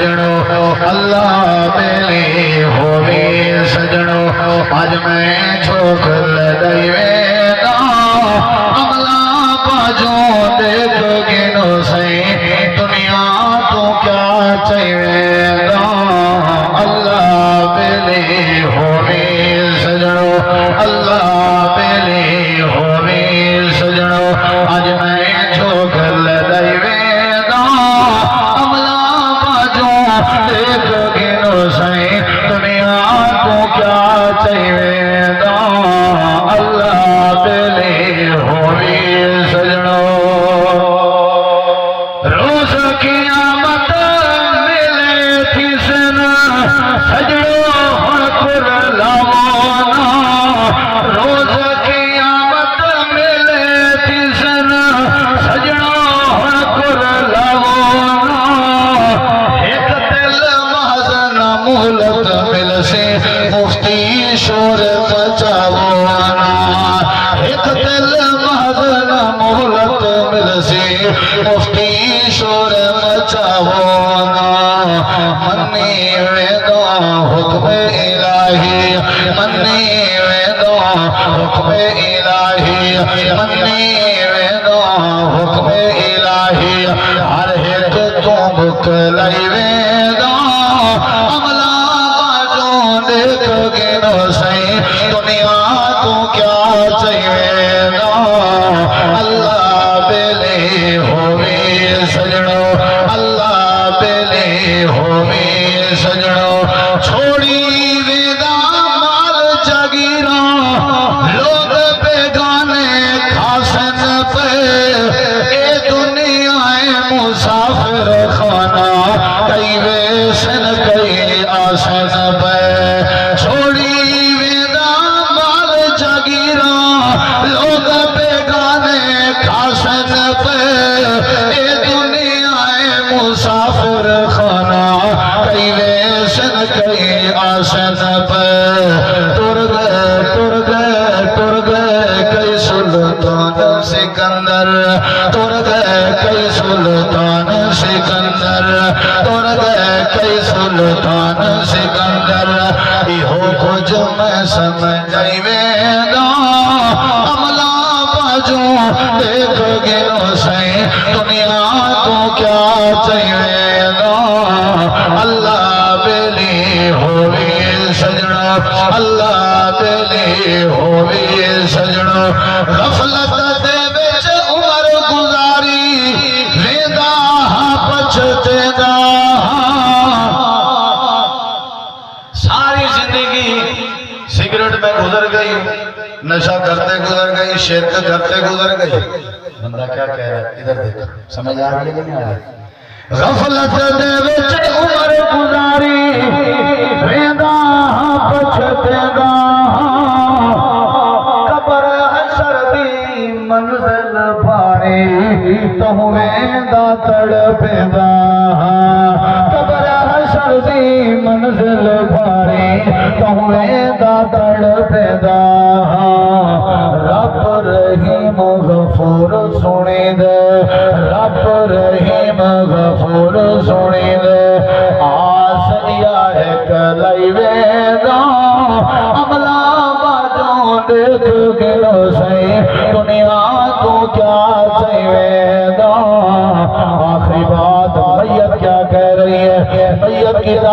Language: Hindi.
सजनो अल्लाह बेले होवे सजनो आज मैं छोक लदैवे अमला बाजो देख गिनो सही दुनिया तो क्या चाहिए अल्लाह बेले होवे सजनो अल्लाह बेले होवे सजनो आज मैं छोक लदैवे अमला बाजो देख गिनो सही दुनिया तो क्या चाहिए अल्लाह बेले होवे सजनो रोज क़यामत मिले थी सन सजनो हकुर लावाना रोज क़यामत मिले थी सन सजनो हकुर लावाना एक दिल महजन मोहलत मिल से मुफ्ती शोर मचावाना एक दिल महजन मोहलत मिल से मुफ्ती शोर मचावाना मन्नी वेदो हुक्म इलाही मन्नी वेदो हुक्म इलाही मन्नी वेदो हुक्म इलाही हर एक तो बुकलाई वेदो अमला बाजो देख गिनो सही दुनिया तो क्या चाहिए अल्लाह बेले होवे सजनो अल्लाह बेले होवे सजनो छोड़ी वेदा माल जागीरा लोग बेगाने खासन पे ए दुनिया मुसाफिर खाना कई वेसन कई आसन पे छोड़ी वेदा माल जागीरा लोग बेगाने खासन पे ए दुनिया मुसाफिर खाना कई वेसन कई आसन पे तुर गए कई सुल्तान सिकंदर तुर गए कई सुल्तान सिकंदर तुर गए कई सुल्तान सिकंदर इहो कुछ मैं समझ वेदा अमला बाजो देख गिनो सही दुनिया तो क्या चाहिए अल्लाह बेले होवे सजनो अल्लाह बेले होवे सजनो गफलत दे विच उमर गुजारी वेदा पछतेदा सारी जिंदगी सिगरेट में गुजर गई नशा करते गुजर गई शिरक करते गुजर गई बंदा क्या कह रहा है इधर देखो समझ आ रही है कि नहीं आ रही गफलत दे विच उमर गुजारी वेदा पछतेदा कबर हशर दी मंजिल भारी तहु वेदा तड़पेदा कबर हशर दी मंजिल भारी तहु वेदा तड़पेदा रब रहीम गफूर सुनी दे रब रहीम गफूर सुनी दे आस या है कलाई वेदा अमला बाजो देख गिनो सही दुनिया तो क्या चाहिए आखिरी बात मैयत क्या कह रही है मैयत की